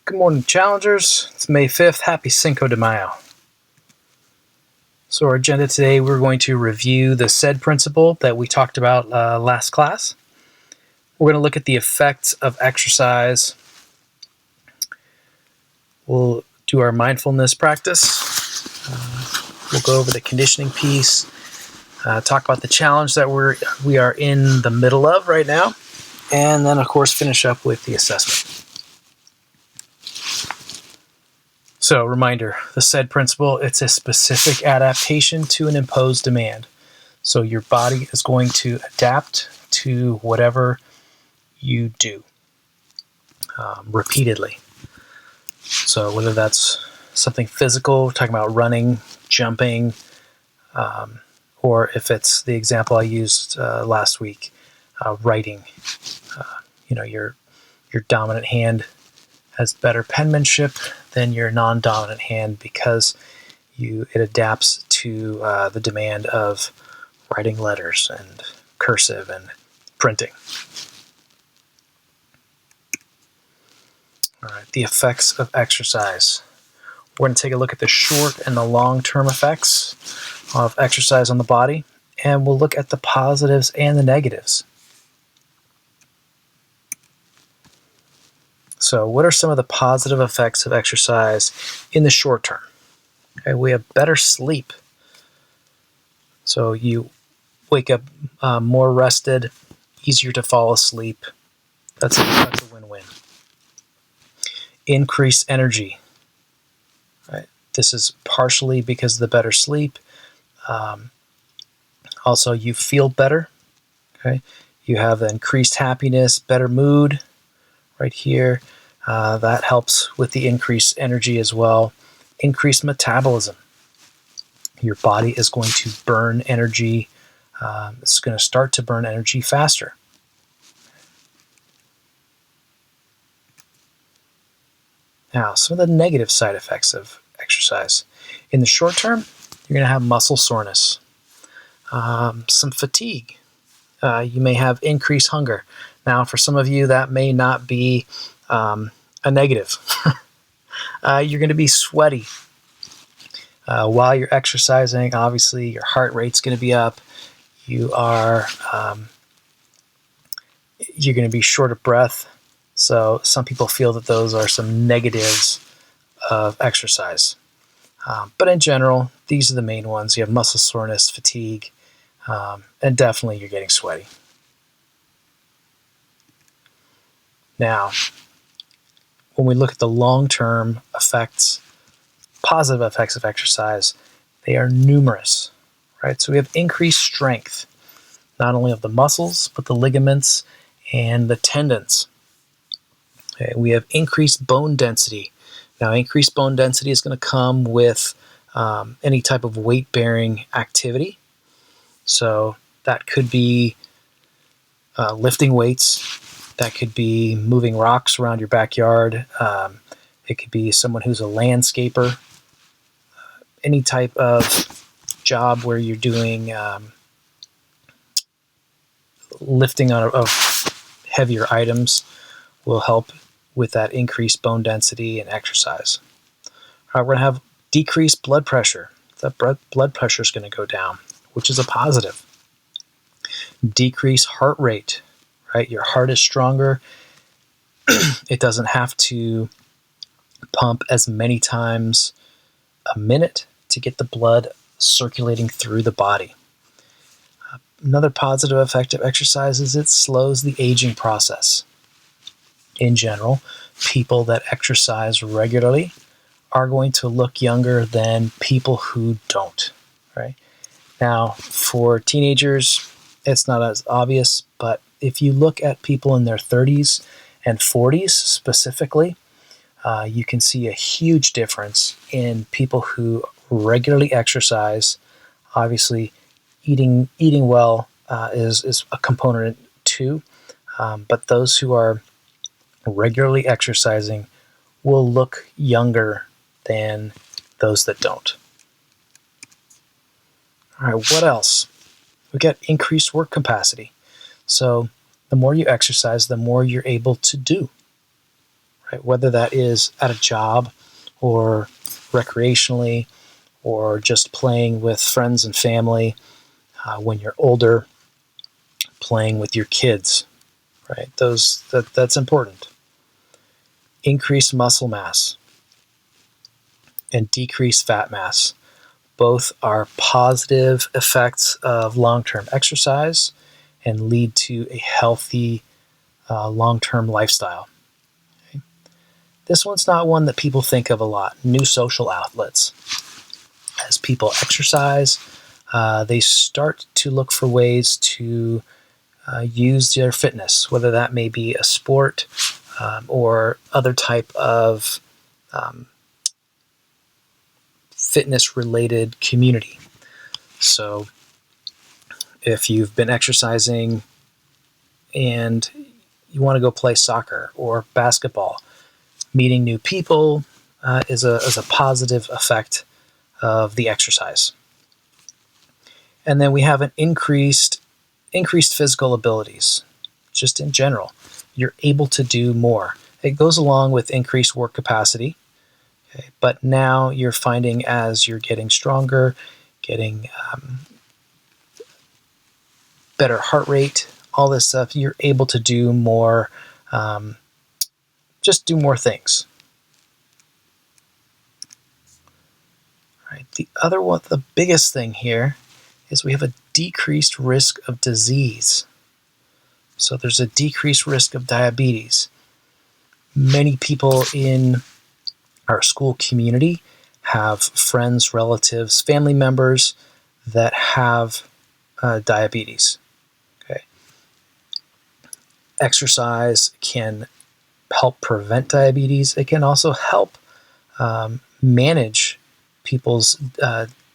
Good morning, challengers. It's May 5th. Happy Cinco de Mayo. So our agenda today, we're going to review the SAID principle that we talked about last class. We're going to look at the effects of exercise. We'll do our mindfulness practice. We'll go over the conditioning piece, talk about the challenge that we are in the middle of right now, and then, of course, finish up with the assessment. So, reminder, the SAID principle, it's a specific adaptation to an imposed demand. So your body is going to adapt to whatever you do repeatedly. So whether that's something physical, we're talking about running, jumping, or if it's the example I used last week, writing. Your dominant hand has better penmanship than your non-dominant hand because it adapts to the demand of writing letters and cursive and printing. All right, the effects of exercise. We're going to take a look at the short and the long-term effects of exercise on the body, and we'll look at the positives and the negatives. So what are some of the positive effects of exercise in the short term? Okay, we have better sleep. So you wake up more rested, easier to fall asleep. That's a win-win. Increased energy. Right? This is partially because of the better sleep. Also, you feel better. Okay, you have increased happiness, better mood. Right here, that helps with the increased energy as well. Increased metabolism. Your body is going to burn energy. It's going to start to burn energy faster. Now, some of the negative side effects of exercise. In the short term, you're going to have muscle soreness, some fatigue. You may have increased hunger. Now, for some of you, that may not be a negative. You're going to be sweaty. While you're exercising, obviously, your heart rate's going to be up. You're going to be short of breath. So some people feel that those are some negatives of exercise. But in general, these are the main ones. You have muscle soreness, fatigue, and definitely you're getting sweaty. Now, when we look at the long-term effects, positive effects of exercise, they are numerous, right? So we have increased strength, not only of the muscles, but the ligaments and the tendons. Okay, we have increased bone density. Now, increased bone density is going to come with any type of weight-bearing activity. So that could be lifting weights. That could be moving rocks around your backyard. It could be someone who's a landscaper. Any type of job where you're doing lifting of heavier items will help with that increased bone density and exercise. All right, we're going to have decreased blood pressure. The blood pressure is going to go down, which is a positive. Decreased heart rate, right? Your heart is stronger. It doesn't have to pump as many times a minute to get the blood circulating through the body. Another positive effect of exercise is it slows the aging process. In general, people that exercise regularly are going to look younger than people who don't, right? Now, for teenagers, it's not as obvious, but if you look at people in their 30s and 40s specifically, you can see a huge difference in people who regularly exercise. Obviously, eating well is a component too, but those who are regularly exercising will look younger than those that don't. All right, what else? We got increased work capacity. So the more you exercise, the more you're able to do. right? Whether that is at a job or recreationally or just playing with friends and family, when you're older, playing with your kids, right? That's important. Increase muscle mass and decrease fat mass. Both are positive effects of long-term exercise and lead to a healthy long-term lifestyle. Okay? This one's not one that people think of a lot. New social outlets. As people exercise, they start to look for ways to use their fitness, whether that may be a sport or other type of fitness-related community. So if you've been exercising and you want to go play soccer or basketball, meeting new people is a positive effect of the exercise. And then we have an increased physical abilities, just in general. You're able to do more. It goes along with increased work capacity, okay? But now you're finding as you're getting stronger, getting better heart rate, all this stuff, you're able to do more, just do more things. Right. The other one, the biggest thing here is we have a decreased risk of disease. So there's a decreased risk of diabetes. Many people in our school community have friends, relatives, family members that have diabetes. Okay. Exercise can help prevent diabetes. It can also help manage people's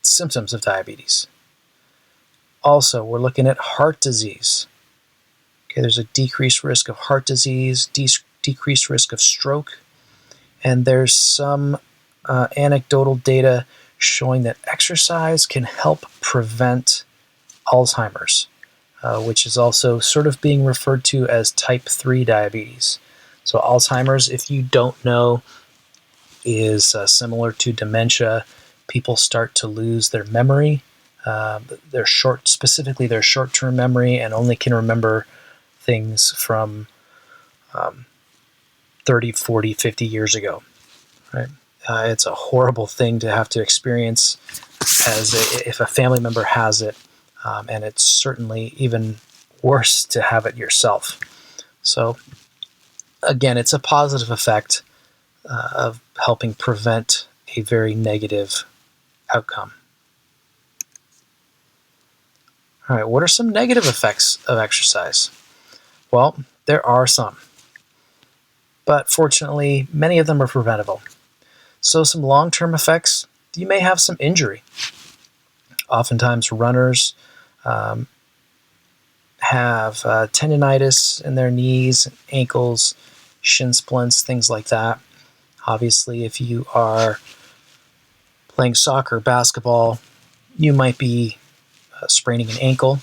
symptoms of diabetes. Also, we're looking at heart disease. Okay, there's a decreased risk of heart disease, decreased risk of stroke, and there's some anecdotal data showing that exercise can help prevent Alzheimer's, which is also sort of being referred to as type 3 diabetes. So Alzheimer's, if you don't know, is similar to dementia. People start to lose their memory, specifically their short-term memory, and only can remember things from 30, 40, 50 years ago. Right? It's a horrible thing to have to experience if a family member has it, and it's certainly even worse to have it yourself. So again, it's a positive effect of helping prevent a very negative outcome. All right, what are some negative effects of exercise? Well, there are some, but fortunately, many of them are preventable. So some long-term effects, you may have some injury. Oftentimes runners have tendinitis in their knees, ankles, shin splints, things like that. Obviously, if you are playing soccer, basketball, you might be spraining an ankle.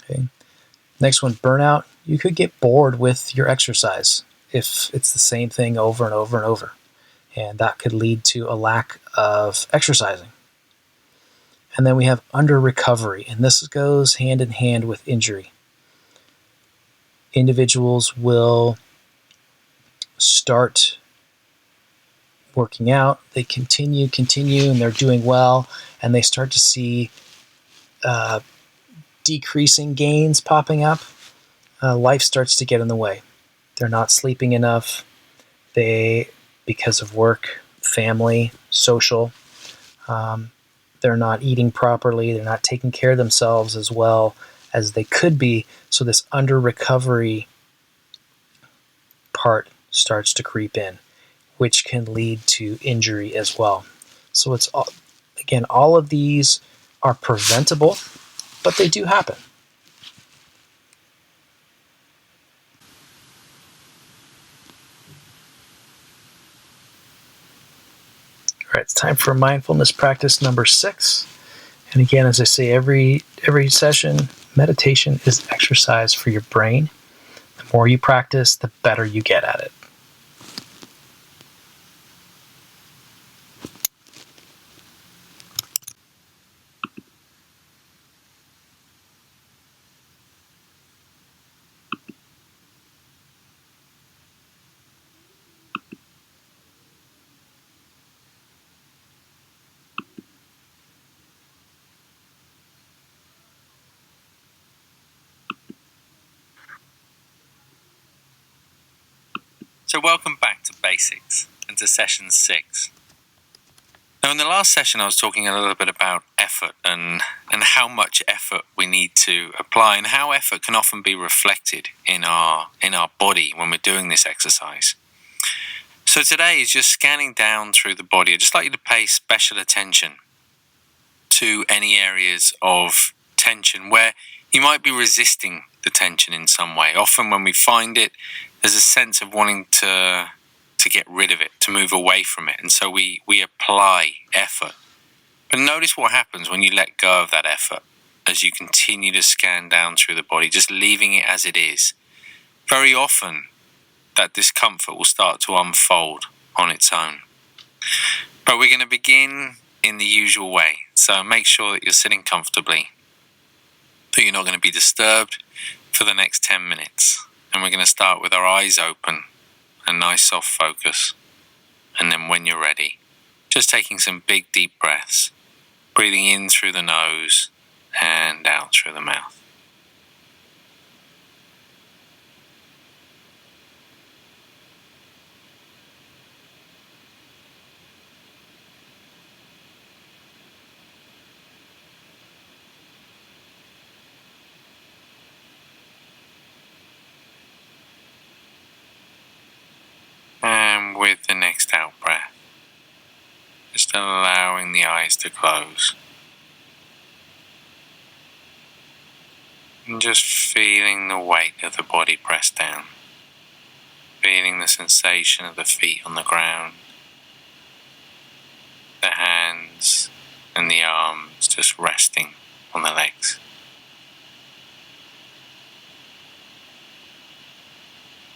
Okay. Next one, burnout. You could get bored with your exercise if it's the same thing over and over and over. And that could lead to a lack of exercising. And then we have under recovery, and this goes hand in hand with injury. Individuals will start working out, they continue, and they're doing well, and they start to see decreasing gains popping up. Life starts to get in the way. They're not sleeping enough. Because of work, family, social, they're not eating properly. They're not taking care of themselves as well as they could be. So this under recovery part starts to creep in, which can lead to injury as well. So it's all of these are preventable, but they do happen. All right, it's time for mindfulness practice number 6. And again, as I say, every session, meditation is exercise for your brain. The more you practice, the better you get at it. So welcome back to Basics and to Session 6. Now in the last session I was talking a little bit about effort and how much effort we need to apply and how effort can often be reflected in our body when we're doing this exercise. So today is just scanning down through the body. I'd just like you to pay special attention to any areas of tension where you might be resisting the tension in some way. Often when we find it, there's a sense of wanting to get rid of it, to move away from it. And so we apply effort. But notice what happens when you let go of that effort as you continue to scan down through the body, just leaving it as it is. Very often, that discomfort will start to unfold on its own. But we're going to begin in the usual way. So make sure that you're sitting comfortably, that you're not going to be disturbed for the next 10 minutes. And we're going to start with our eyes open, a nice soft focus. And then when you're ready, just taking some big deep breaths, breathing in through the nose and out through the mouth. And with the next out breath, just allowing the eyes to close. And just feeling the weight of the body press down. Feeling the sensation of the feet on the ground. The hands and the arms just resting on the legs.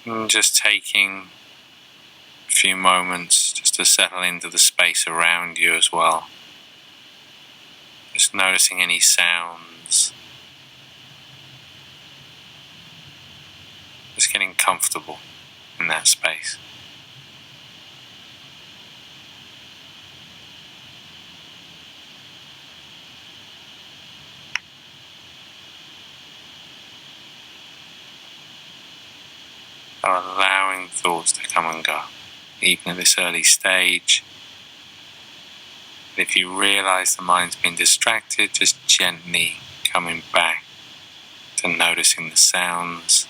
And just taking a few moments just to settle into the space around you as well. Just noticing any sounds. Just getting comfortable in that space. Are allowing thoughts to come and go, even at this early stage. If you realize the mind's been distracted, just gently coming back to noticing the sounds,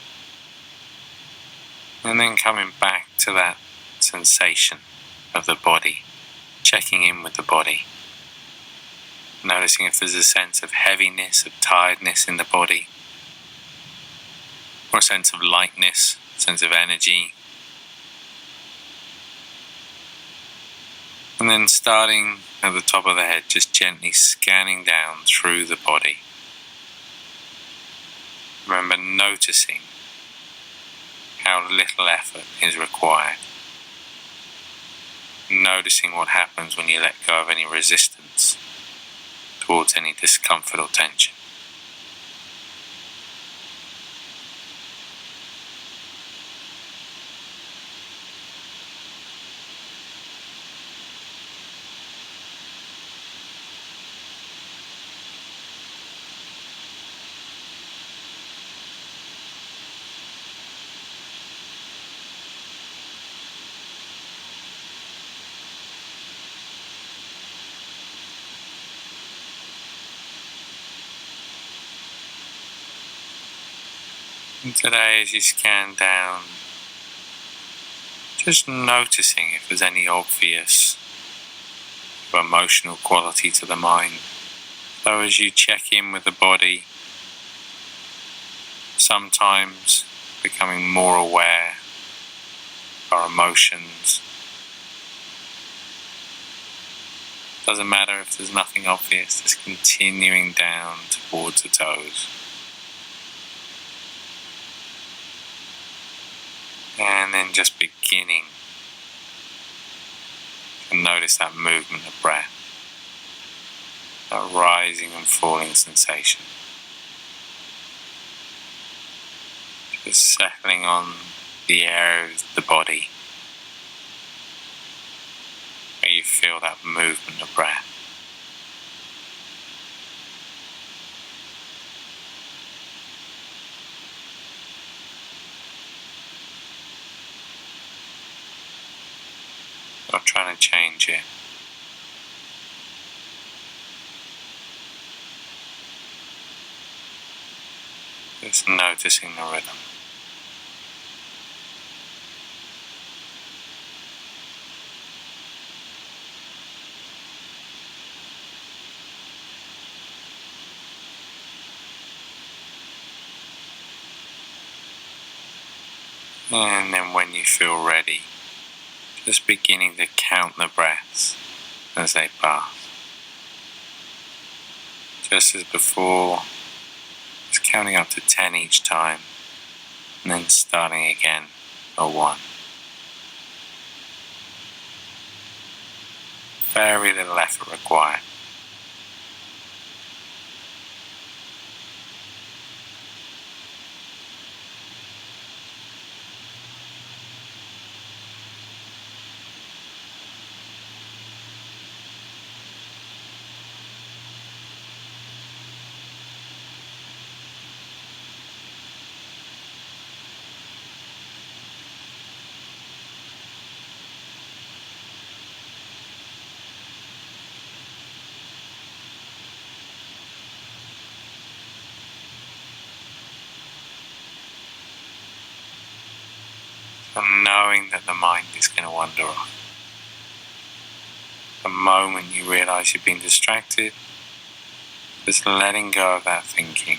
and then coming back to that sensation of the body, checking in with the body, noticing if there's a sense of heaviness, of tiredness in the body, or a sense of lightness, sense of energy. And then starting at the top of the head, just gently scanning down through the body. Remember noticing how little effort is required. Noticing what happens when you let go of any resistance towards any discomfort or tension. And today, as you scan down, just noticing if there's any obvious emotional quality to the mind. So as you check in with the body, sometimes becoming more aware of our emotions. Doesn't matter if there's nothing obvious, just continuing down towards the toes. And then just beginning to notice that movement of breath, that rising and falling sensation. Just settling on the areas of the body where you feel that movement of breath. Stop trying to change it. Just noticing the rhythm. And then when you feel ready, just beginning to count the breaths as they pass. Just as before, just counting up to 10 each time, and then starting again at 1. Very little effort required. And knowing that the mind is going to wander off. The moment you realize you've been distracted, just letting go of that thinking,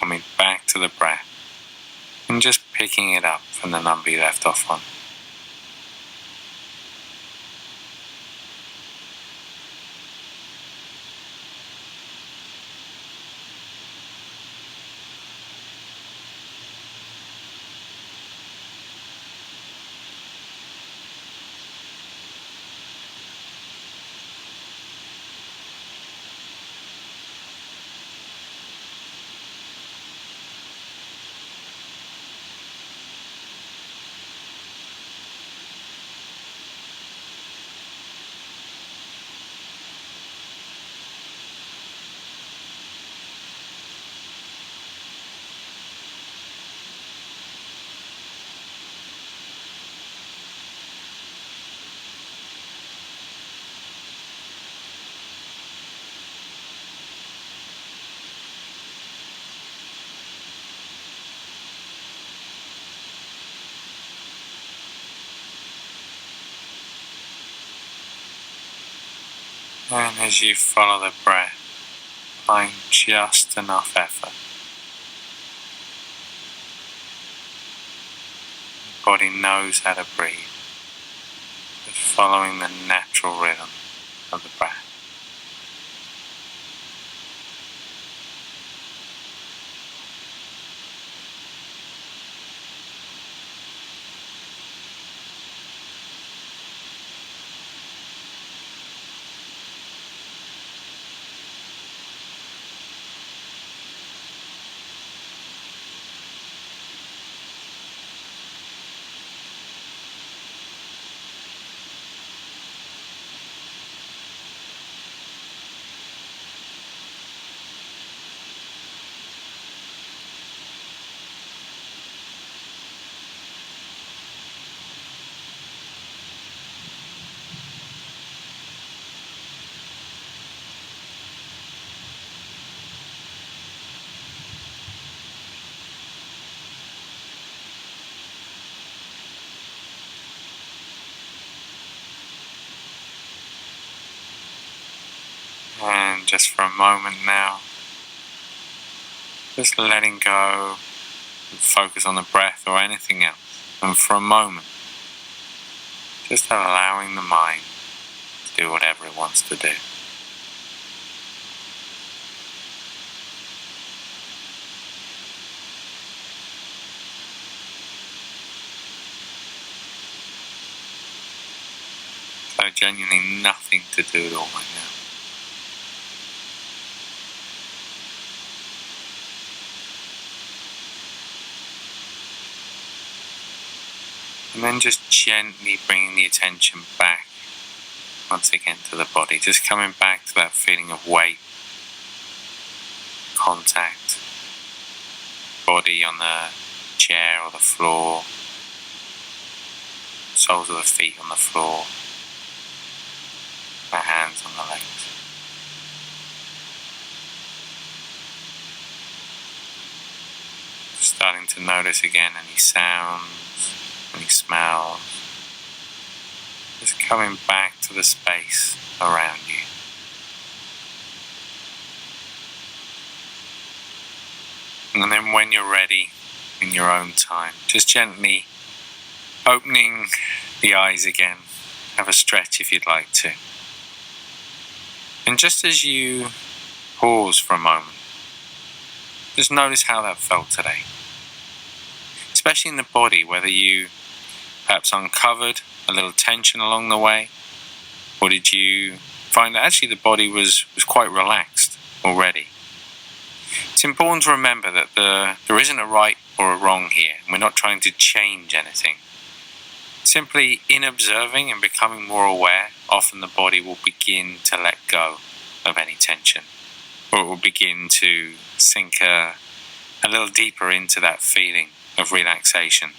coming back to the breath, and just picking it up from the number you left off on. And as you follow the breath, applying just enough effort. The body knows how to breathe, just following the natural rhythm of the breath. And just for a moment now, just letting go, focus on the breath or anything else. And for a moment, just allowing the mind to do whatever it wants to do. So genuinely nothing to do at all right now. And then just gently bringing the attention back once again to the body. Just coming back to that feeling of weight, contact, body on the chair or the floor, soles of the feet on the floor. the hands on the legs. Starting to notice again any sounds, any smells. Just coming back to the space around you. And then when you're ready, in your own time, just gently opening the eyes again. Have a stretch if you'd like to. And just as you pause for a moment, just notice how that felt today. Especially in the body, whether you perhaps uncovered a little tension along the way, or did you find that actually the body was quite relaxed already. It's important to remember that there isn't a right or a wrong here. We're not trying to change anything. Simply in observing and becoming more aware, often the body will begin to let go of any tension, or it will begin to sink a little deeper into that feeling of relaxation.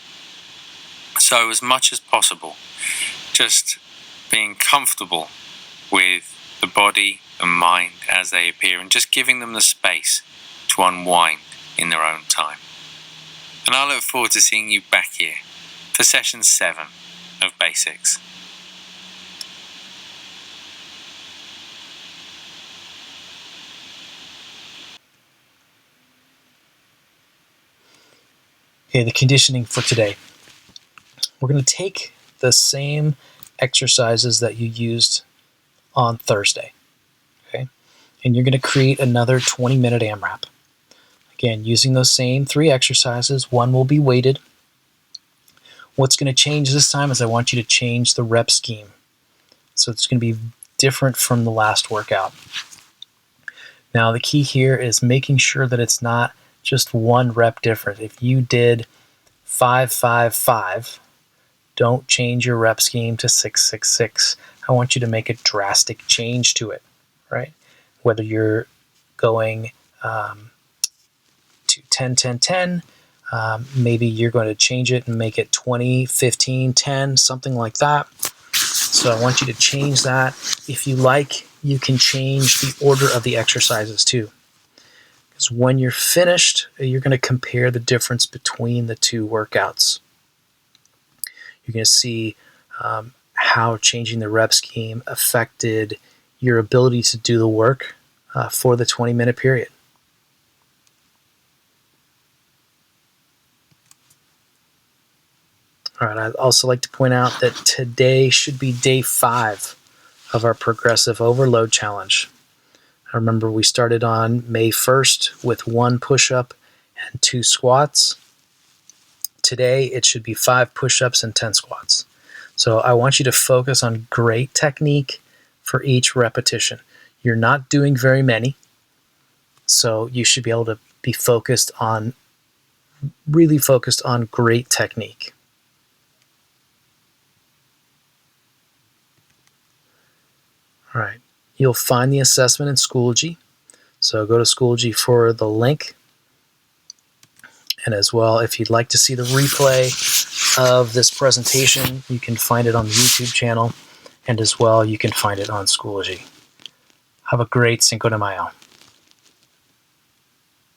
So as much as possible, just being comfortable with the body and mind as they appear, and just giving them the space to unwind in their own time. And I look forward to seeing you back here for session 7 of Basics. Okay, the conditioning for today. We're going to take the same exercises that you used on Thursday. Okay? And you're going to create another 20-minute AMRAP. Again, using those same 3 exercises, one will be weighted. What's going to change this time is I want you to change the rep scheme. So it's going to be different from the last workout. Now, the key here is making sure that it's not just one rep different. If you did 5-5-5, don't change your rep scheme to 6-6-6. I want you to make a drastic change to it, right? Whether you're going to 10-10-10, maybe you're going to change it and make it 20-15-10, something like that. So I want you to change that. If you like, you can change the order of the exercises too. Because when you're finished, you're going to compare the difference between the 2 workouts. You're going to see how changing the rep scheme affected your ability to do the work for the 20-minute period. All right, I'd also like to point out that today should be day 5 of our Progressive Overload Challenge. I remember we started on May 1st with 1 push-up and 2 squats. Today, it should be 5 push-ups and 10 squats. So I want you to focus on great technique for each repetition. You're not doing very many, so you should be able to be really focused on great technique. All right, you'll find the assessment in Schoology. So go to Schoology for the link. And as well, if you'd like to see the replay of this presentation, you can find it on the YouTube channel. And as well, you can find it on Schoology. Have a great Cinco de Mayo.